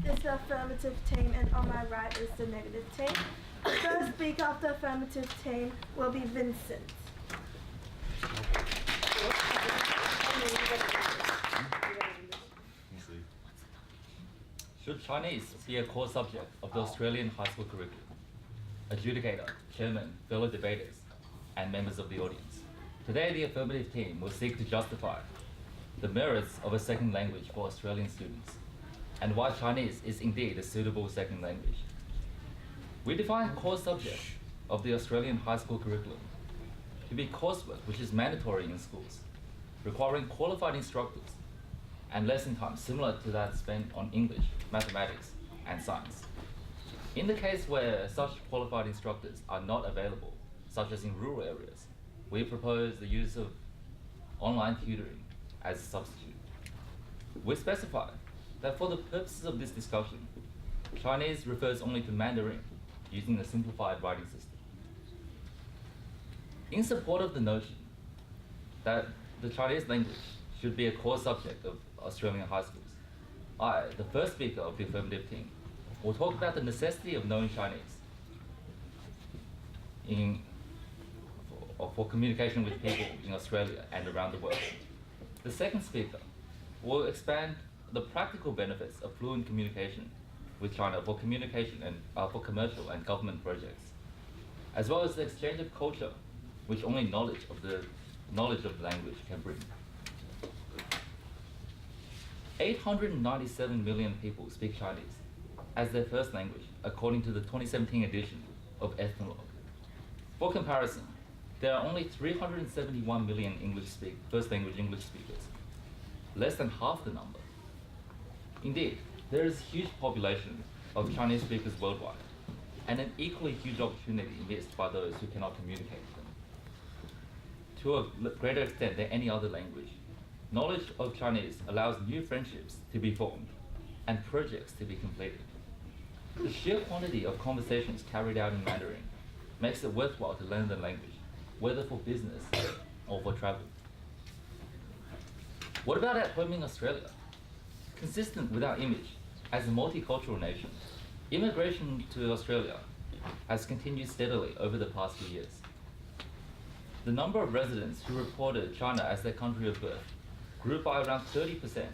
is the affirmative team, and on my right is the negative team. The first speaker of the affirmative team will be Vincent. Should Chinese be a core subject of the Australian high school curriculum? Adjudicator, chairman, fellow debaters, and members of the audience. Today, the affirmative team will seek to justify the merits of a second language for Australian students and why Chinese is indeed a suitable second language. We define core subject of the Australian high school curriculum to be coursework which is mandatory in schools, requiring qualified instructors and lesson time similar to that spent on English, mathematics, and science. In the case where such qualified instructors are not available, such as in rural areas, we propose the use of online tutoring as a substitute. We specify that for the purposes of this discussion, Chinese refers only to Mandarin using the simplified writing system. In support of the notion that the Chinese language should be a core subject of Australian high schools, I, the first speaker of the affirmative team, will talk about the necessity of knowing Chinese for communication with people in Australia and around the world. The second speaker will expand the practical benefits of fluent communication with China for communication and for commercial and government projects, as well as the exchange of culture, which only knowledge of the language can bring. 897 million people speak Chinese as their first language, according to the 2017 edition of Ethnologue. For comparison, there are only 371 million first language English speakers, less than half the number. Indeed, there is a huge population of Chinese speakers worldwide, and an equally huge opportunity missed by those who cannot communicate with them. To a greater extent than any other language, knowledge of Chinese allows new friendships to be formed and projects to be completed. The sheer quantity of conversations carried out in Mandarin makes it worthwhile to learn the language, whether for business or for travel. What about at home in Australia? Consistent with our image as a multicultural nation, immigration to Australia has continued steadily over the past few years. The number of residents who reported China as their country of birth grew by around 30%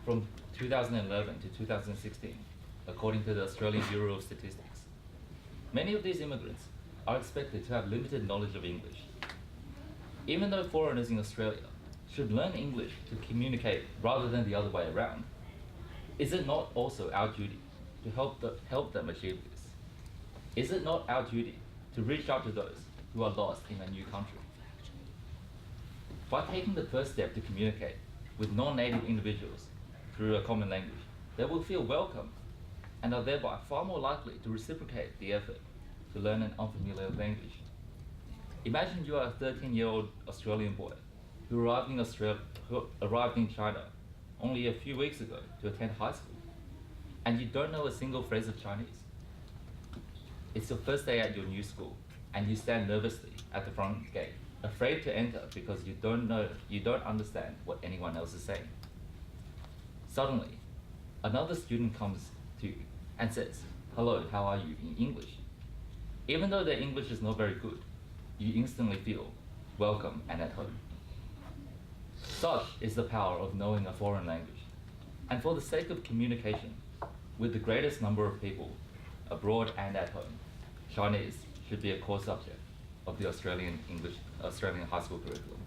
from 2011 to 2016, according to the Australian Bureau of Statistics. Many of these immigrants are expected to have limited knowledge of English. Even though foreigners in Australia should learn English to communicate rather than the other way around, is it not also our duty to help them achieve this? Is it not our duty to reach out to those who are lost in a new country? By taking the first step to communicate with non-native individuals through a common language, they will feel welcome and are thereby far more likely to reciprocate the effort to learn an unfamiliar language. Imagine you are a 13-year-old Australian boy who arrived in China only a few weeks ago to attend high school, and you don't know a single phrase of Chinese. It's your first day at your new school, and you stand nervously at the front gate, afraid to enter because you don't understand what anyone else is saying. Suddenly, another student comes to you and says, "Hello, how are you?" in English. Even though their English is not very good, you instantly feel welcome and at home. Such is the power of knowing a foreign language. And for the sake of communication with the greatest number of people abroad and at home, Chinese should be a core subject of the Australian high school curriculum.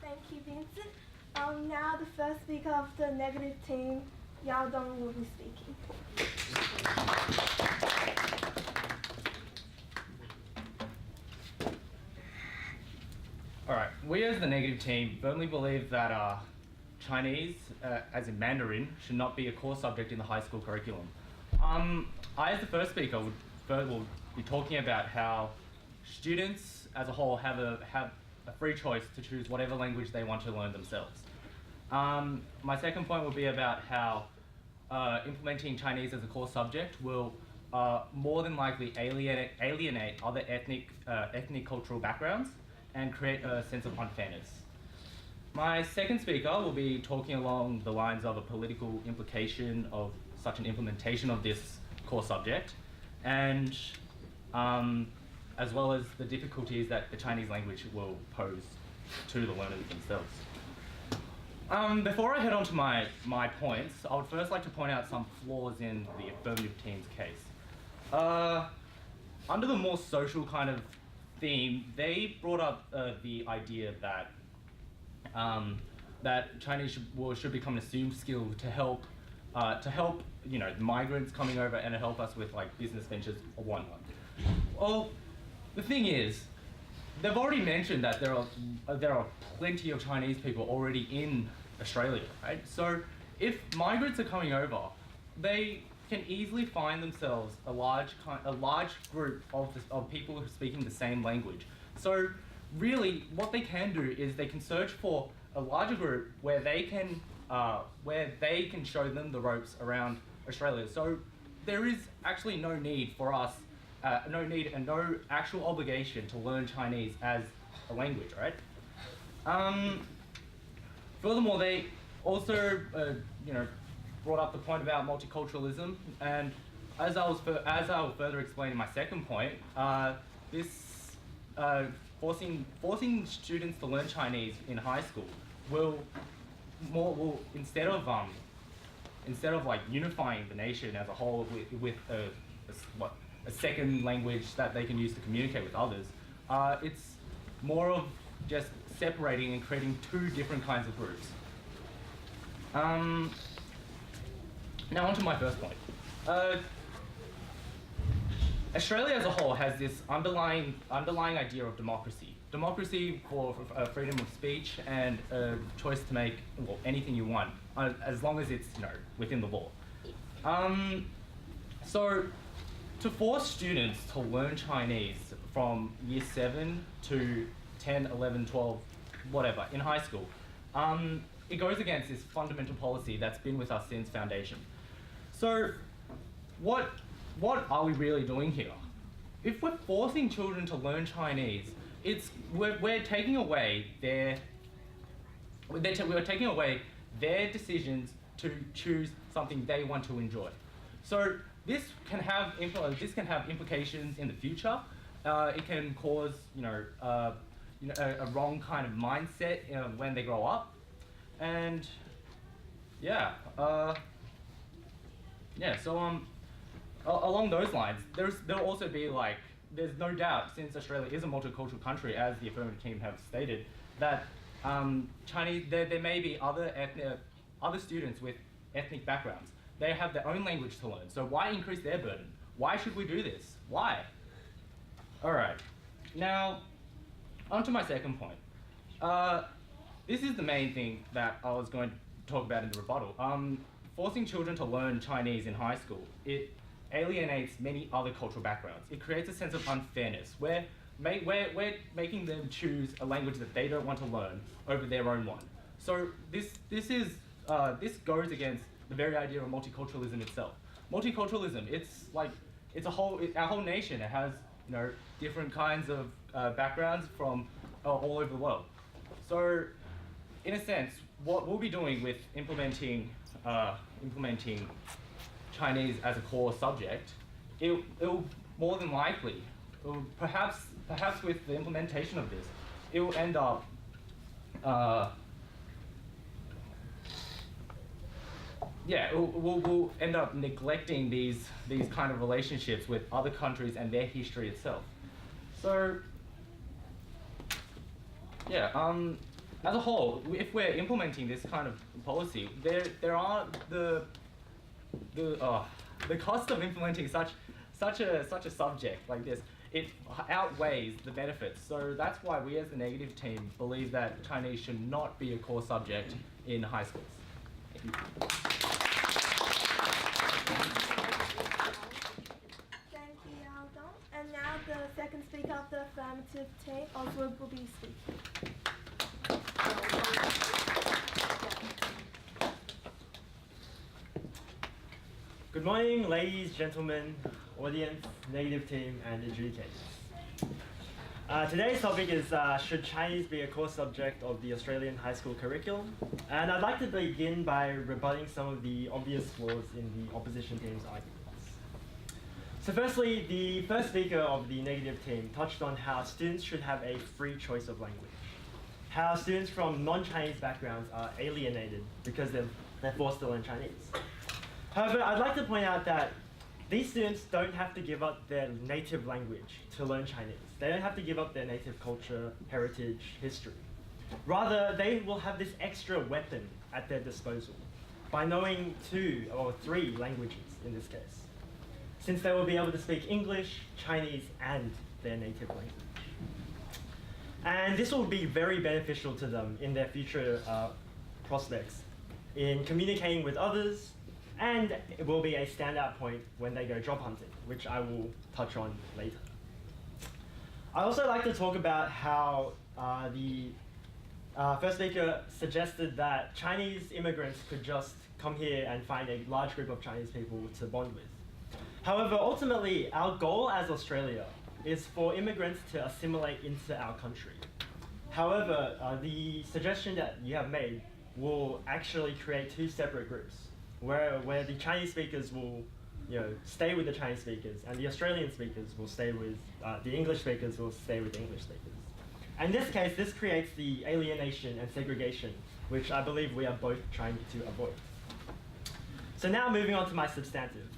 Thank you, Vincent. Now the first speaker of the negative team, Yao Dong, will be speaking. Alright, we as the negative team firmly believe that Chinese, as in Mandarin, should not be a core subject in the high school curriculum. I, as the first speaker, will be talking about how students as a whole have a free choice to choose whatever language they want to learn themselves. My second point will be about how implementing Chinese as a core subject will more than likely alienate other ethnic cultural backgrounds and create a sense of unfairness. My second speaker will be talking along the lines of a political implication of such an implementation of this core subject, and as well as the difficulties that the Chinese language will pose to the learners themselves. Before I head on to my points, I would first like to point out some flaws in the affirmative team's case. Under the more social kind of theme, they brought up the idea that that Chinese should become an assumed skill to help migrants coming over and to help us with like business ventures or whatnot. Well, the thing is, they've already mentioned that there are plenty of Chinese people already in Australia, right? So if migrants are coming over, they can easily find themselves a large group of people who are speaking the same language. So really, what they can do is they can search for a larger group where they can show them the ropes around Australia. So there is actually no need for us, no need and no actual obligation to learn Chinese as a language, right? Furthermore, they also, brought up the point about multiculturalism, and as I will further explain in my second point, forcing students to learn Chinese in high school will instead of like unifying the nation as a whole with a second language that they can use to communicate with others, it's more of just separating and creating two different kinds of groups. Now on to my first point. Australia as a whole has this underlying idea of democracy. Democracy for freedom of speech and choice to make anything you want, as long as it's within the law. So to force students to learn Chinese from year 7 to 10, 11, 12, whatever, in high school, it goes against this fundamental policy that's been with us since foundation. So what are we really doing here? If we're forcing children to learn Chinese, we're taking away their decisions to choose something they want to enjoy. So this can have implications in the future. It can cause a wrong kind of mindset when they grow up, and so along those lines, there'll also be there's no doubt, since Australia is a multicultural country, as the affirmative team have stated, that there may be other students with ethnic backgrounds. They have their own language to learn. So why increase their burden? Why should we do this? Why? All right. Now, on to my second point. This is the main thing that I was going to talk about in the rebuttal. Forcing children to learn Chinese in high school, it alienates many other cultural backgrounds. It creates a sense of unfairness where we're making them choose a language that they don't want to learn over their own one. So this goes against the very idea of multiculturalism itself. Multiculturalism, our whole nation. It has different kinds of backgrounds from all over the world. So in a sense, what we'll be doing with implementing Chinese as a core subject, it'll more than likely, perhaps with the implementation of this, it will end up we'll end up neglecting these kind of relationships with other countries and their history itself. So as a whole, if we're implementing this kind of policy, there are the cost of implementing such a subject like this. It outweighs the benefits. So that's why we as the negative team believe that Chinese should not be a core subject in high schools. Thank you. Thank you, Aldo. And now the second speaker of the affirmative team, Oswald, will be speaking. Good morning, ladies, gentlemen, audience, negative team, and adjudicators. Today's topic is should Chinese be a core subject of the Australian high school curriculum? And I'd like to begin by rebutting some of the obvious flaws in the opposition team's arguments. So firstly, the first speaker of the negative team touched on how students should have a free choice of language. How students from non-Chinese backgrounds are alienated because they're forced to learn Chinese. However, I'd like to point out that these students don't have to give up their native language to learn Chinese. They don't have to give up their native culture, heritage, history. Rather, they will have this extra weapon at their disposal by knowing 2 or 3 languages in this case, since they will be able to speak English, Chinese, and their native language. And this will be very beneficial to them in their future prospects in communicating with others, and it will be a standout point when they go job hunting, which I will touch on later. I also like to talk about how the first speaker suggested that Chinese immigrants could just come here and find a large group of Chinese people to bond with. However, ultimately, our goal as Australia is for immigrants to assimilate into our country. However, the suggestion that you have made will actually create 2 separate groups, where the Chinese speakers will stay with the Chinese speakers, and the Australian speakers will stay with, the English speakers will stay with the English speakers. In this case, this creates the alienation and segregation, which I believe we are both trying to avoid. So now moving on to my substantive.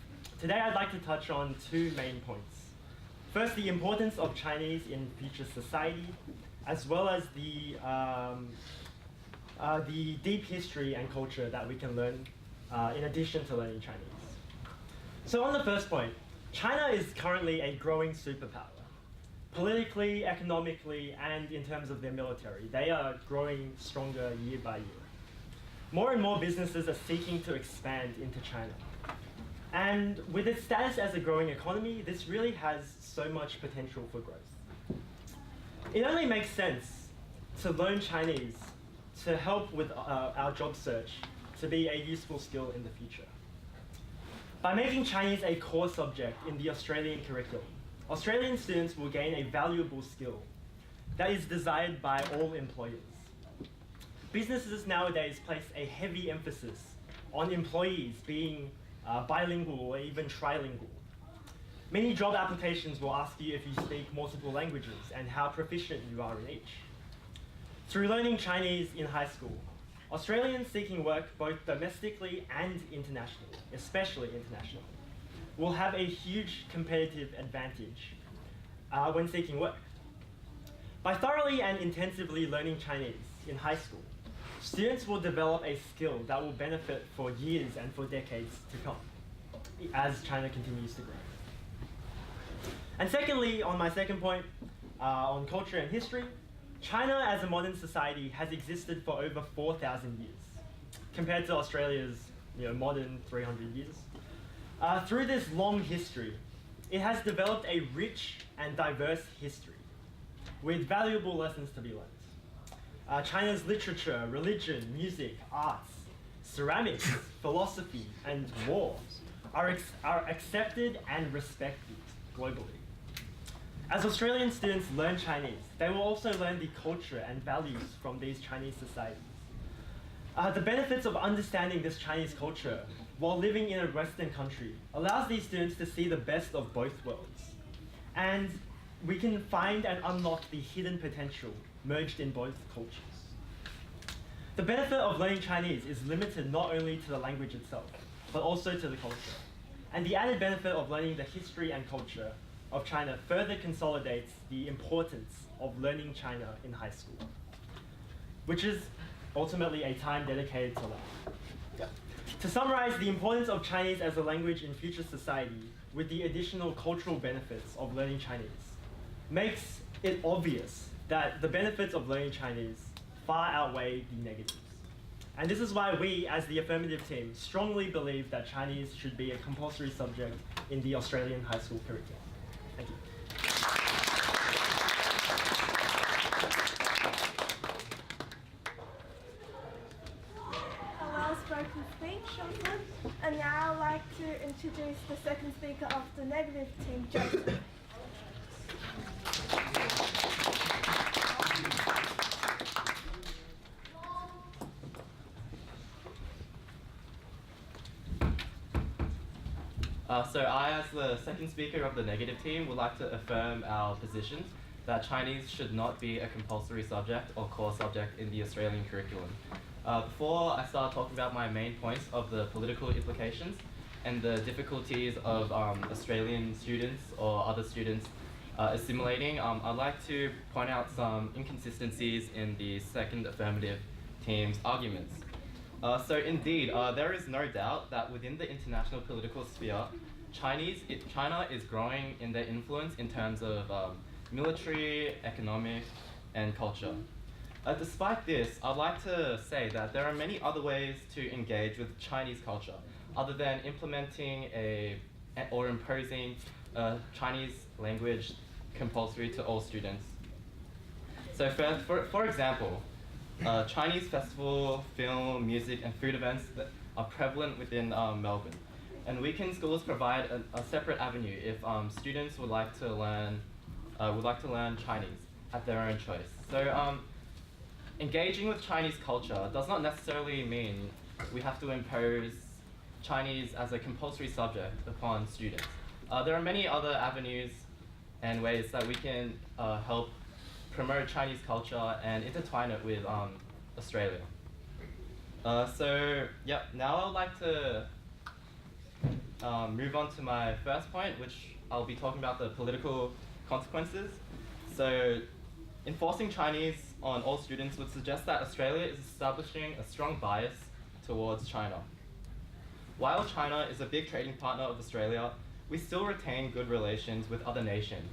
Today I'd like to touch on 2 main points. First, the importance of Chinese in future society, as well as the deep history and culture that we can learn in addition to learning Chinese. So on the first point, China is currently a growing superpower. Politically, economically, and in terms of their military, they are growing stronger year by year. More and more businesses are seeking to expand into China. And with its status as a growing economy, this really has so much potential for growth. It only makes sense to learn Chinese to help with our job search, to be a useful skill in the future. By making Chinese a core subject in the Australian curriculum, Australian students will gain a valuable skill that is desired by all employers. Businesses nowadays place a heavy emphasis on employees being bilingual or even trilingual. Many job applications will ask you if you speak multiple languages and how proficient you are in each. Through learning Chinese in high school, Australians seeking work both domestically and internationally, especially internationally, will have a huge competitive advantage when seeking work. By thoroughly and intensively learning Chinese in high school, students will develop a skill that will benefit for years and for decades to come as China continues to grow. And secondly, on my second point, on culture and history, China as a modern society has existed for over 4,000 years, compared to Australia's modern 300 years. Through this long history, it has developed a rich and diverse history with valuable lessons to be learned. China's literature, religion, music, arts, ceramics, philosophy, and war are accepted and respected globally. As Australian students learn Chinese, they will also learn the culture and values from these Chinese societies. The benefits of understanding this Chinese culture while living in a Western country allows these students to see the best of both worlds. And we can find and unlock the hidden potential merged in both cultures. The benefit of learning Chinese is limited not only to the language itself, but also to the culture. And the added benefit of learning the history and culture of China further consolidates the importance of learning China in high school, which is ultimately a time dedicated to learning. To summarize, the importance of Chinese as a language in future society with the additional cultural benefits of learning Chinese makes it obvious that the benefits of learning Chinese far outweigh the negatives. And this is why we, as the affirmative team, strongly believe that Chinese should be a compulsory subject in the Australian high school curriculum. Thank you. A well-spoken speech, Jonathan. And now I'd like to introduce the second speaker of the negative team, Joseph. So I, as the second speaker of the negative team, would like to affirm our position that Chinese should not be a compulsory subject or core subject in the Australian curriculum. Before I start talking about my main points of the political implications and the difficulties of Australian students or other students assimilating, I'd like to point out some inconsistencies in the second affirmative team's arguments. So indeed, there is no doubt that within the international political sphere, China is growing in their influence in terms of military, economic, and culture. Despite this, I'd like to say that there are many other ways to engage with Chinese culture, other than implementing or imposing Chinese language compulsory to all students. So for example, Chinese festival, film, music, and food events that are prevalent within Melbourne. And weekend schools provide a separate avenue if students would like to learn Chinese at their own choice. So engaging with Chinese culture does not necessarily mean we have to impose Chinese as a compulsory subject upon students. There are many other avenues and ways that we can help promote Chinese culture and intertwine it with Australia. Now I would like to move on to my first point, which I'll be talking about the political consequences. So enforcing Chinese on all students would suggest that Australia is establishing a strong bias towards China. While China is a big trading partner of Australia, we still retain good relations with other nations.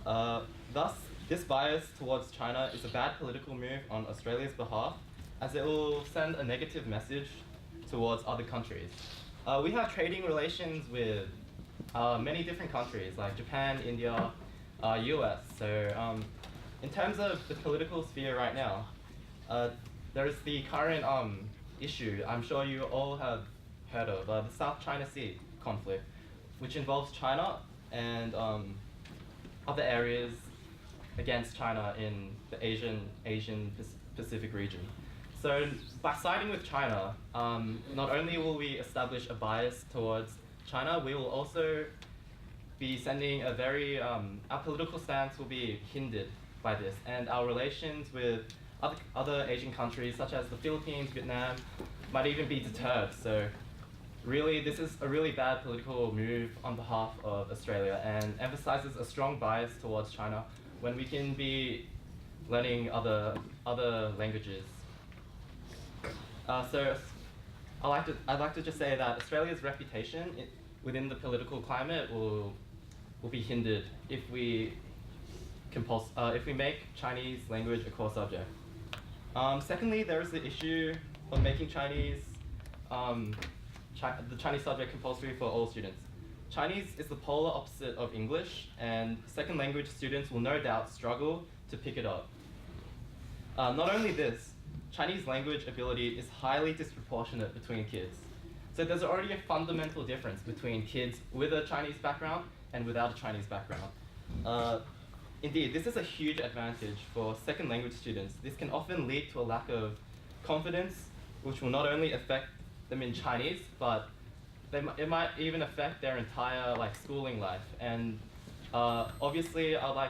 Thus, this bias towards China is a bad political move on Australia's behalf, as it will send a negative message towards other countries. We have trading relations with many different countries like Japan, India, US. So in terms of the political sphere right now, there is the current issue I'm sure you all have heard of, the South China Sea conflict, which involves China and other areas against China in the Asian Pacific region. So by siding with China, not only will we establish a bias towards China, we will also be sending a very, our political stance will be hindered by this, and our relations with other Asian countries such as the Philippines, Vietnam, might even be deterred. So really, this is a really bad political move on behalf of Australia and emphasizes a strong bias towards China when we can be learning other languages. So I'd like to just say that Australia's reputation within the political climate will be hindered if we make Chinese language a core subject. Secondly, there is the issue of making Chinese the Chinese subject compulsory for all students. Chinese is the polar opposite of English, and second language students will no doubt struggle to pick it up. Not only this, Chinese language ability is highly disproportionate between kids. So there's already a fundamental difference between kids with a Chinese background and without a Chinese background. Indeed, this is a huge advantage for second language students. This can often lead to a lack of confidence, which will not only affect them in Chinese, but it might even affect their entire schooling life. And obviously, I'm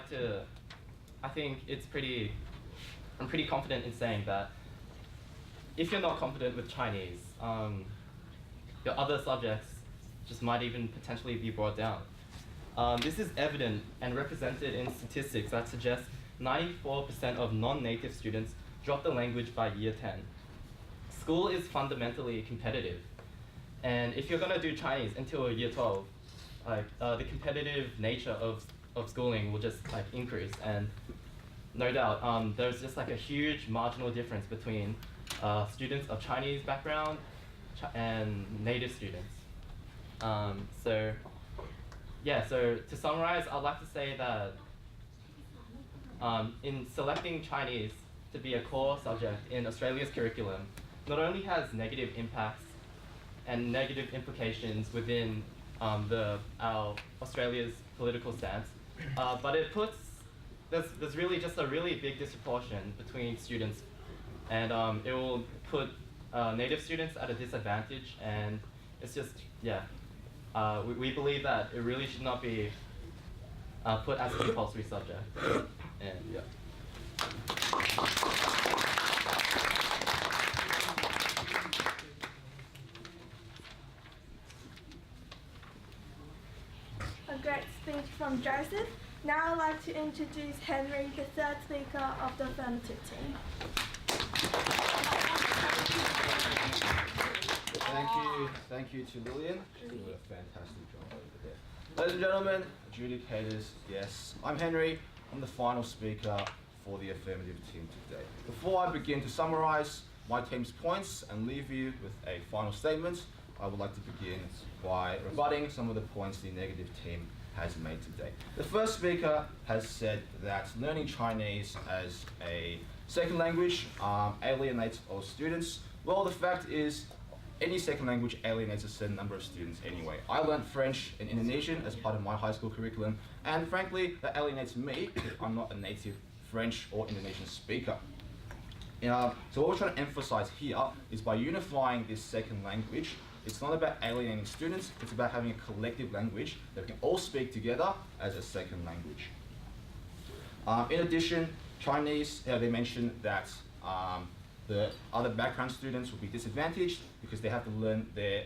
pretty confident in saying that if you're not confident with Chinese, your other subjects just might even potentially be brought down. This is evident and represented in statistics that suggest 94% of non-native students drop the language by year 10. School is fundamentally competitive, and if you're gonna do Chinese until year 12, the competitive nature of schooling will just increase, and no doubt there's just a huge marginal difference between students of Chinese background and native students. So to summarize, I'd like to say that in selecting Chinese to be a core subject in Australia's curriculum, not only has negative impacts and negative implications within our Australia's political stance, but there's really just a really big disproportion between students, and it will put native students at a disadvantage, and it's just, We believe that it really should not be put as a compulsory subject. And yeah. A great speech from Joseph. Now I'd like to introduce Henry, the third speaker of the affirmative team. Thank you to Lillian. She's doing a fantastic job over there. Ladies and gentlemen, adjudicators, yes, I'm Henry. I'm the final speaker for the affirmative team today. Before I begin to summarize my team's points and leave you with a final statement, I would like to begin by rebutting some of the points the negative team has made today. The first speaker has said that learning Chinese as a second language alienates all students. Well, the fact is, any second language alienates a certain number of students anyway. I learned French and Indonesian as part of my high school curriculum, and frankly, that alienates me because I'm not a native French or Indonesian speaker. So what we're trying to emphasize here is by unifying this second language, it's not about alienating students, it's about having a collective language that we can all speak together as a second language. In addition, Chinese, they mentioned that the other background students will be disadvantaged because they have to learn their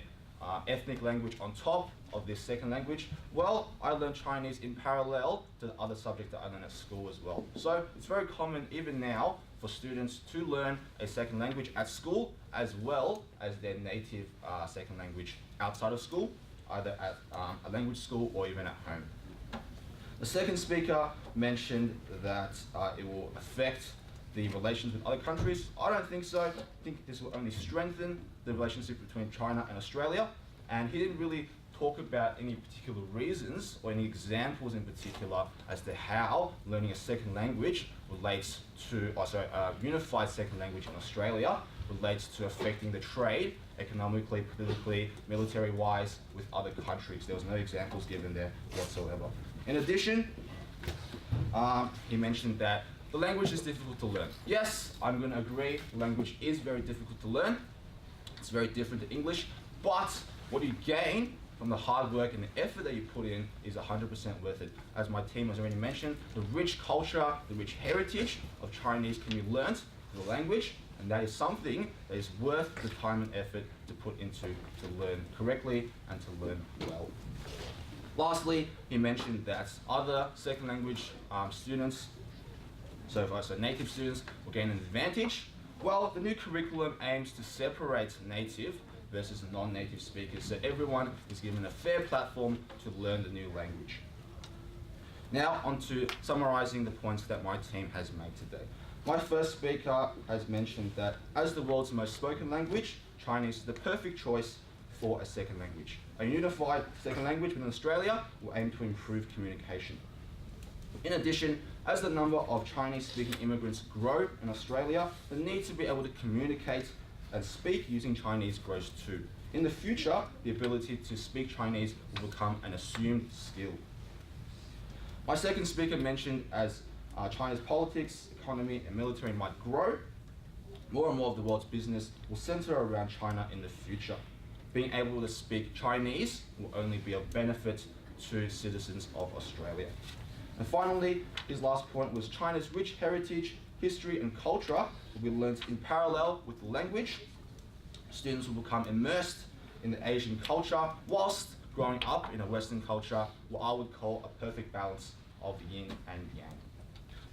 ethnic language on top of their second language. Well, I learned Chinese in parallel to the other subject that I learned at school as well. So it's very common even now for students to learn a second language at school as well as their native second language outside of school, either at a language school or even at home. The second speaker mentioned that it will affect the relations with other countries. I don't think so. I think this will only strengthen the relationship between China and Australia. And he didn't really talk about any particular reasons or any examples in particular as to how learning a second language relates to, unified second language in Australia relates to affecting the trade economically, politically, military-wise with other countries. There was no examples given there whatsoever. In addition, he mentioned that the language is difficult to learn. Yes, I'm going to agree, language is very difficult to learn. It's very different to English, but what you gain from the hard work and the effort that you put in is 100% worth it. As my team has already mentioned, the rich culture, the rich heritage of Chinese can be learnt in the language, and that is something that is worth the time and effort to put into to learn correctly and to learn well. Lastly, he mentioned that other second language students, so native students, will gain an advantage. Well, the new curriculum aims to separate native versus non-native speakers, so everyone is given a fair platform to learn the new language. Now, on to summarizing the points that my team has made today. My first speaker has mentioned that as the world's most spoken language, Chinese is the perfect choice for a second language. A unified second language within Australia will aim to improve communication. In addition, as the number of Chinese-speaking immigrants grow in Australia, the need to be able to communicate and speak using Chinese grows too. In the future, the ability to speak Chinese will become an assumed skill. My second speaker mentioned as China's politics, economy, and military might grow, more and more of the world's business will center around China in the future. Being able to speak Chinese will only be of benefit to citizens of Australia. And finally, his last point was China's rich heritage, history and culture will be learnt in parallel with the language. Students will become immersed in the Asian culture whilst growing up in a Western culture, what I would call a perfect balance of yin and yang.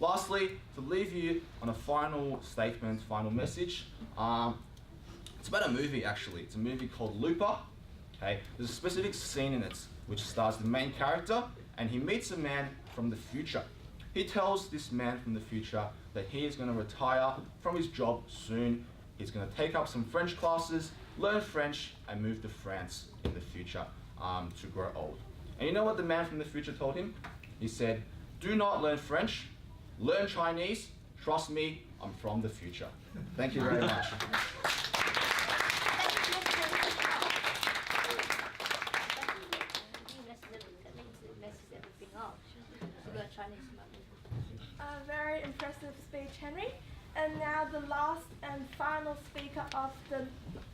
Lastly, to leave you on a final statement, final message, it's about a movie actually. It's a movie called Looper. Okay, there's a specific scene in it which stars the main character, and he meets a man from the future. He tells this man from the future that he is going to retire from his job soon. He's going to take up some French classes, learn French, and move to France in the future to grow old. And you know what the man from the future told him? He said, "Do not learn French, learn Chinese. Trust me, I'm from the future." Thank you very much. A very impressive speech, Henry. And now the last and final speaker of the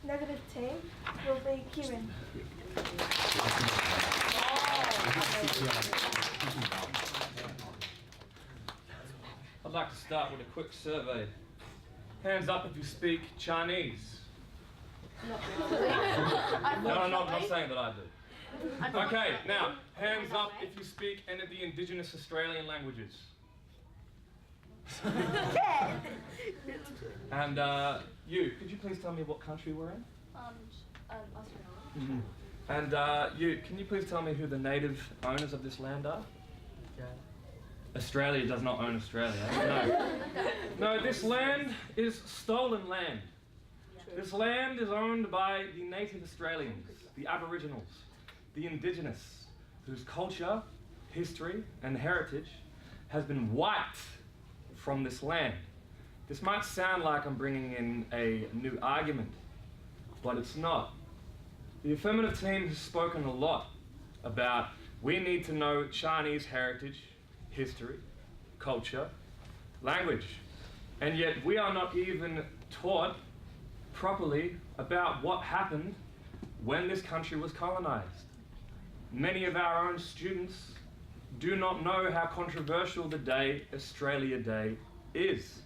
negative team will be Kieran. I'd like to start with a quick survey. Hands up if you speak Chinese. No, I'm not saying that I do. Okay, now, hands up if you speak any of the indigenous Australian languages. And you, could you please tell me what country we're in? Australia. And you, can you please tell me who the native owners of this land are? Yeah. Australia does not own Australia. No. No, this land is stolen land. This land is owned by the native Australians, the Aboriginals, the Indigenous, whose culture, history, and heritage has been wiped from this land. This might sound like I'm bringing in a new argument, but it's not. The affirmative team has spoken a lot about we need to know Chinese heritage, history, culture, language, and yet we are not even taught properly about what happened when this country was colonized. Many of our own students do not know how controversial the day, Australia Day, is.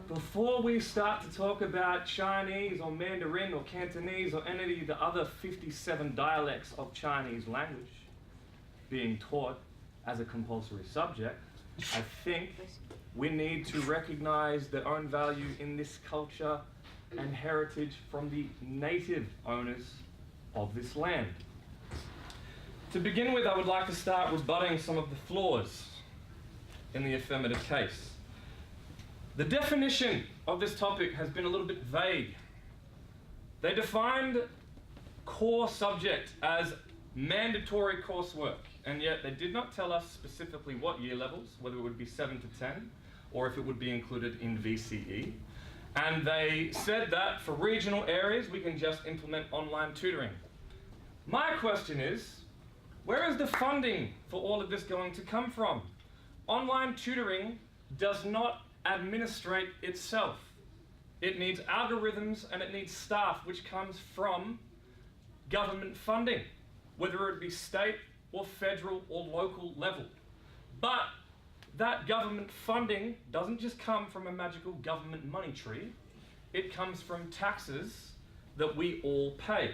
Before we start to talk about Chinese or Mandarin or Cantonese or any of the other 57 dialects of Chinese language being taught as a compulsory subject, I think we need to recognize their own value in this culture and heritage from the native owners of this land. To begin with, I would like to start rebutting some of the flaws in the affirmative case. The definition of this topic has been a little bit vague. They defined core subject as mandatory coursework, and yet they did not tell us specifically what year levels, whether it would be 7 to 10, or if it would be included in VCE. And they said that for regional areas, we can just implement online tutoring. My question is, where is the funding for all of this going to come from? Online tutoring does not administrate itself. It needs algorithms and it needs staff, which comes from government funding, whether it be state or federal or local level. But that government funding doesn't just come from a magical government money tree. It comes from taxes that we all pay.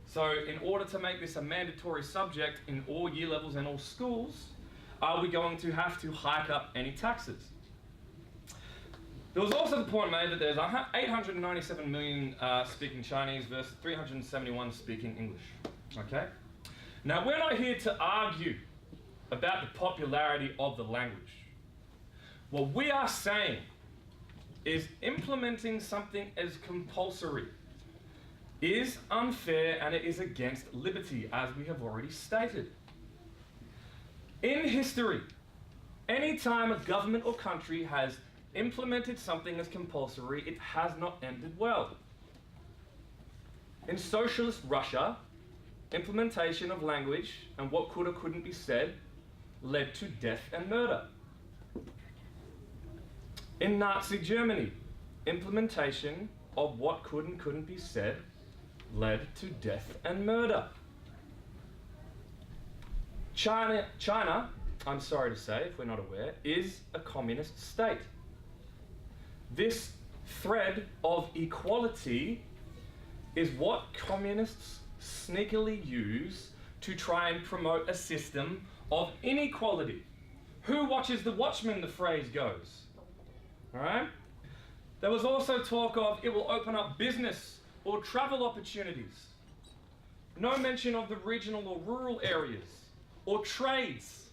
So in order to make this a mandatory subject in all year levels and all schools, are we going to have to hike up any taxes? There was also the point made that there's 897 million speaking Chinese versus 371 speaking English. Okay? Now, we're not here to argue about the popularity of the language. What we are saying is implementing something as compulsory is unfair and it is against liberty, as we have already stated. In history, any time a government or country has implemented something as compulsory, it has not ended well. In socialist Russia, implementation of language and what could or couldn't be said led to death and murder. In Nazi Germany, implementation of what could and couldn't be said led to death and murder. China, I'm sorry to say, if we're not aware, is a communist state. This thread of equality is what communists sneakily use to try and promote a system of inequality. Who watches the Watchmen, the phrase goes. All right? There was also talk of it will open up business or travel opportunities. No mention of the regional or rural areas or trades.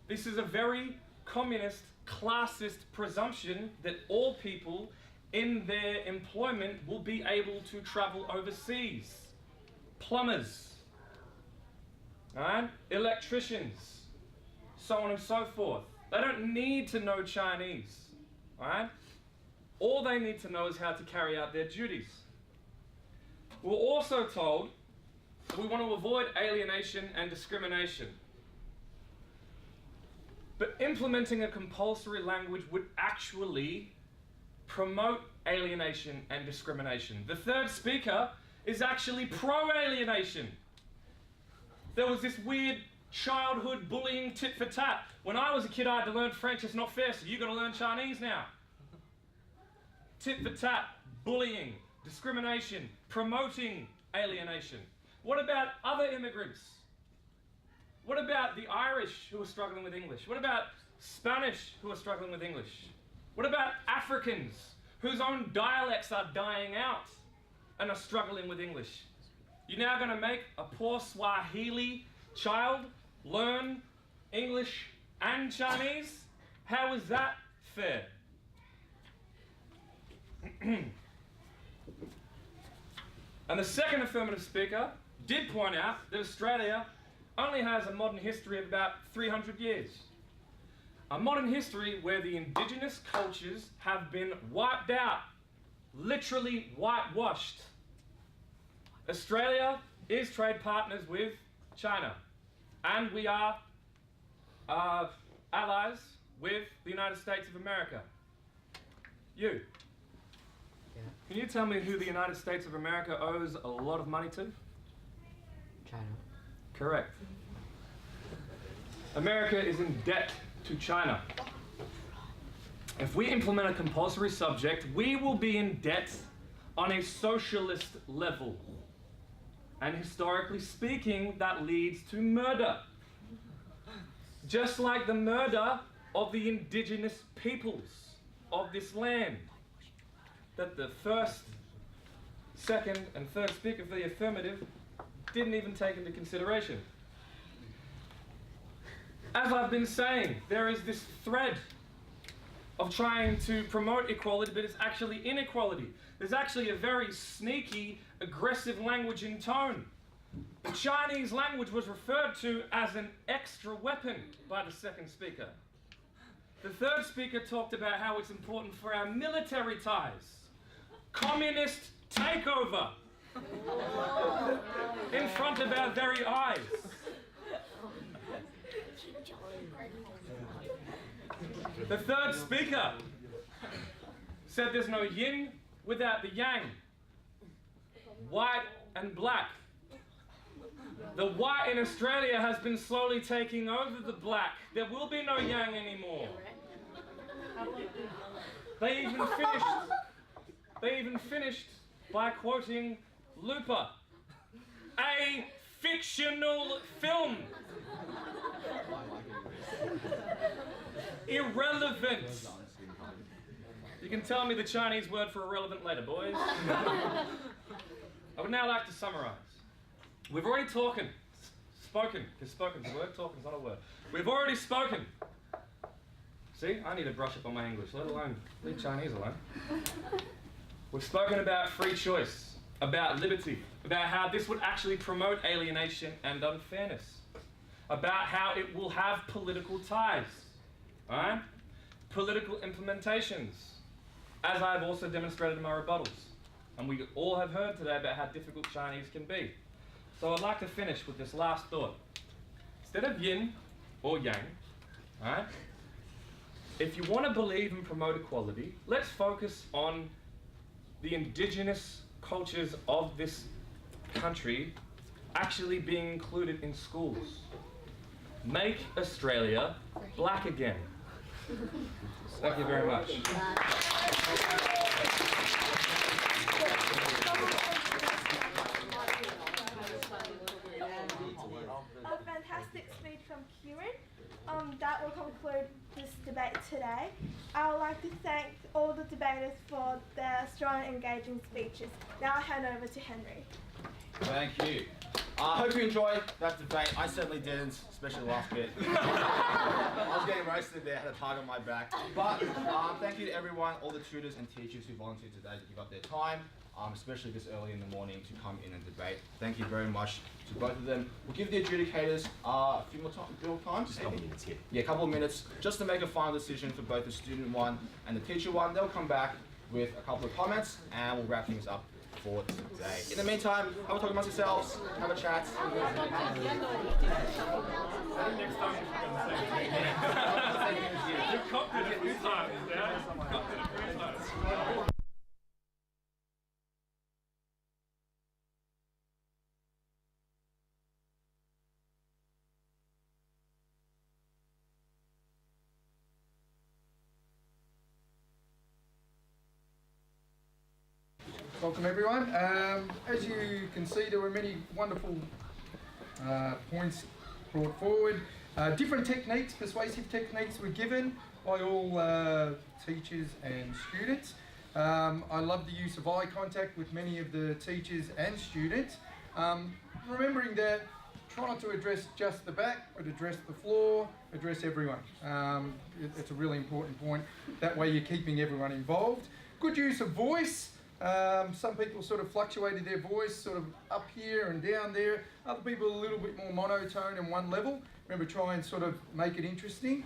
This is a very communist, classist presumption that all people in their employment will be able to travel overseas. Plumbers, all right? Electricians, so on and so forth. They don't need to know Chinese, all right? All they need to know is how to carry out their duties. We're also told that we want to avoid alienation and discrimination. But implementing a compulsory language would actually promote alienation and discrimination. The third speaker is actually pro-alienation. There was this weird childhood bullying tit for tat. When I was a kid, I had to learn French. It's not fair, so you've got to learn Chinese now. Tit for tat, bullying, discrimination, promoting alienation. What about other immigrants? What about the Irish who are struggling with English? What about Spanish who are struggling with English? What about Africans whose own dialects are dying out and are struggling with English? You're now going to make a poor Swahili child learn English and Chinese? How is that fair? And the second affirmative speaker did point out that Australia only has a modern history of about 300 years. A modern history where the indigenous cultures have been wiped out, literally whitewashed. Australia is trade partners with China, and we are allies with the United States of America. You. Yeah. Can you tell me who the United States of America owes a lot of money to? China. Correct. America is in debt to China. If we implement a compulsory subject, we will be in debt on a socialist level. And historically speaking, that leads to murder. Just like the murder of the indigenous peoples of this land that the first, second, and third speaker for the affirmative didn't even take into consideration. As I've been saying, there is this thread of trying to promote equality, but it's actually inequality. There's actually a very sneaky, aggressive language in tone. The Chinese language was referred to as an extra weapon by the second speaker. The third speaker talked about how it's important for our military ties. Communist takeover in front of our very eyes. The third speaker said there's no yin without the yang, white and black. The white in Australia has been slowly taking over the black. There will be no yang anymore. They even finished by quoting Looper, a fictional film. Irrelevant. You can tell me the Chinese word for irrelevant later, boys. I would now like to summarize. We've already spoken, because spoken's a word, talking's not a word. We've already spoken. See, I need to brush up on my English, let alone leave Chinese alone. We've spoken about free choice, about liberty, about how this would actually promote alienation and unfairness, about how it will have political ties, all right? Political implementations, as I've also demonstrated in my rebuttals. And we all have heard today about how difficult Chinese can be. So I'd like to finish with this last thought. Instead of yin or yang, all right, if you want to believe and promote equality, let's focus on the indigenous cultures of this country actually being included in schools. Make Australia black again. Thank you very much. A fantastic speech from Kieran. That will conclude this debate today. I would like to thank all the debaters for their strong and engaging speeches. Now I hand over to Henry. Thank you. I hope you enjoyed that debate. I certainly didn't, especially the last bit. I was getting roasted there, had a target on my back. But thank you to everyone, all the tutors and teachers who volunteered today to give up their time, especially this early in the morning to come in and debate. Thank you very much to both of them. We'll give the adjudicators a few more time. Just a couple of minutes, yeah. Yeah, a couple of minutes, just to make a final decision for both the student one and the teacher one. They'll come back with a couple of comments and we'll wrap things up for today. In the meantime, have a talk amongst yourselves, have a chat. I think next time we should go the same thing. You've copped it a few times, Dad. You've copped it a few times. Welcome everyone. As you can see, there were many wonderful points brought forward. Different techniques, persuasive techniques were given by all teachers and students. I love the use of eye contact with many of the teachers and students. Remembering that, try not to address just the back, but address the floor, address everyone. It's a really important point. That way you're keeping everyone involved. Good use of voice. Some people sort of fluctuated their voice sort of up here and down there. Other people a little bit more monotone in one level. Remember, try and sort of make it interesting.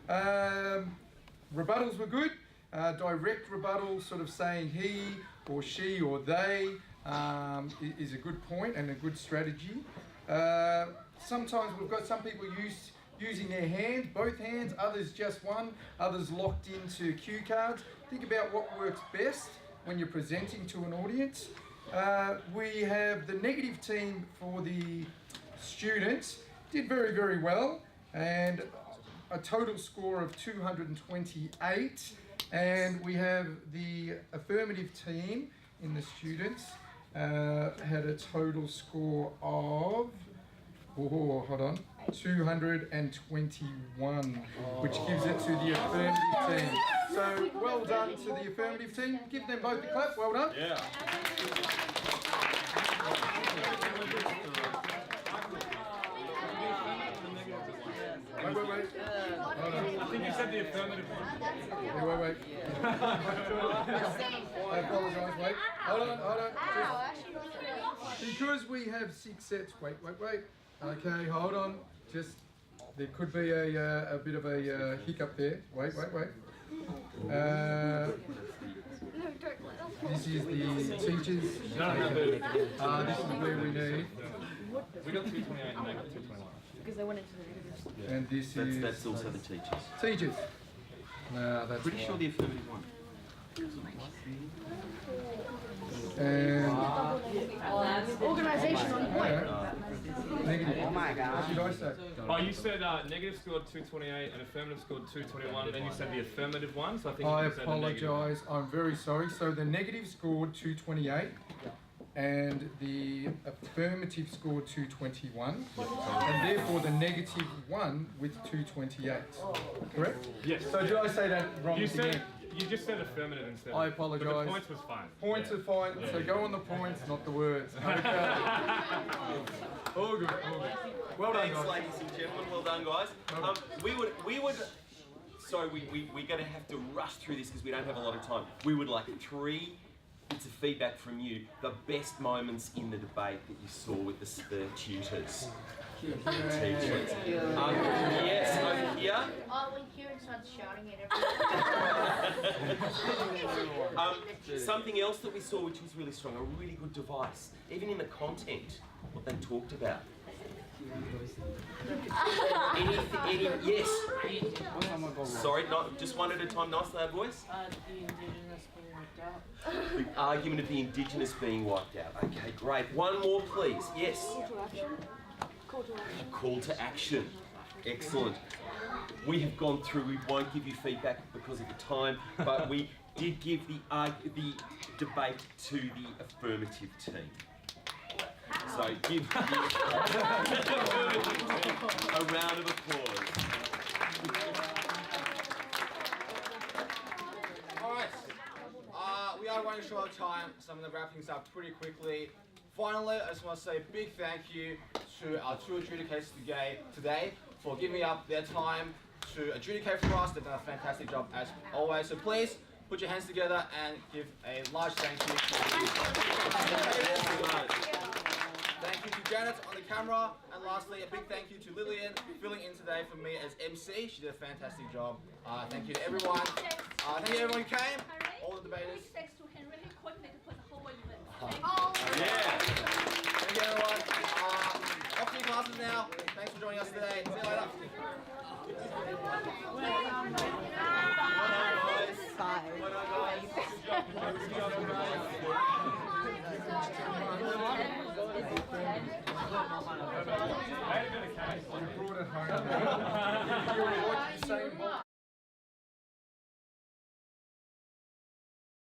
Rebuttals were good. Direct rebuttals, sort of saying he or she or they is a good point and a good strategy. Sometimes we've got some people using their hands, both hands, others just one, others locked into cue cards. Think about what works best when you're presenting to an audience. We have the negative team for the students, did very, very well, and a total score of 228. And we have the affirmative team in the students, had a total score of, 221, which gives it to the affirmative team. So well done to the affirmative team. Give them both a clap. Well done. Yeah. Wait. I think you said the affirmative one. Yeah, wait. I apologise, wait. Hold on. Because we have 6 sets, wait. Okay, hold on. Just, there could be a bit of a hiccup there. Wait. This is the teachers. This is where we need. We got 228 and they got 221. Because they went into the negatives. And this is... That's also the teachers. Teachers. No, that's Pretty sure the affirmative one. And... Organisation on point. Negative. Oh my God. What did I say? Oh, you said negative scored 228 and affirmative scored 221, and then you said the affirmative one, so I think I you said the negative one. apologise. I'm very sorry. So the negative scored 228 and the affirmative scored 221, and therefore the negative one with 228. Correct? Yes. So did I say that wrong? You again? just said affirmative instead. I apologise. But the points was fine. Points are fine. Yeah. So go on the points, not the words. Okay. All good. Well done, Thanks, guys. ladies and gentlemen. Well done, guys. We would. So we're going to have to rush through this because we don't have a lot of time. We would like 3 bits of feedback from you. The best moments in the debate that you saw with the tutors. Teachers. Yes, over here. Oh, when Kieran starts shouting at everyone. Something else that we saw which was really strong, a really good device, even in the content, what they talked about. Yes. Sorry, just one at a time, nice loud voice. The argument of the Indigenous being wiped out. Okay, great. One more, please. Yes. Call to action. Excellent. We have gone through, we won't give you feedback because of the time, but we did give the debate to the affirmative team. So give the a round of applause. Alright, we are running short of time, so I'm going to wrap things up pretty quickly. Finally, I just want to say a big thank you to our 2 adjudicators today for giving up their time to adjudicate for us. They've done a fantastic job as always. So please put your hands together and give a large thank you to Thank you to Janet on the camera, and lastly, a big thank you to Lillian filling in today for me as MC. She did a fantastic job. Thank you to everyone. Thank you to everyone who came, all the debaters. Thanks to Henry, who coordinated for the whole argument. Yeah. Thank you everyone. Off to your classes now. Thanks for joining us today. See you later.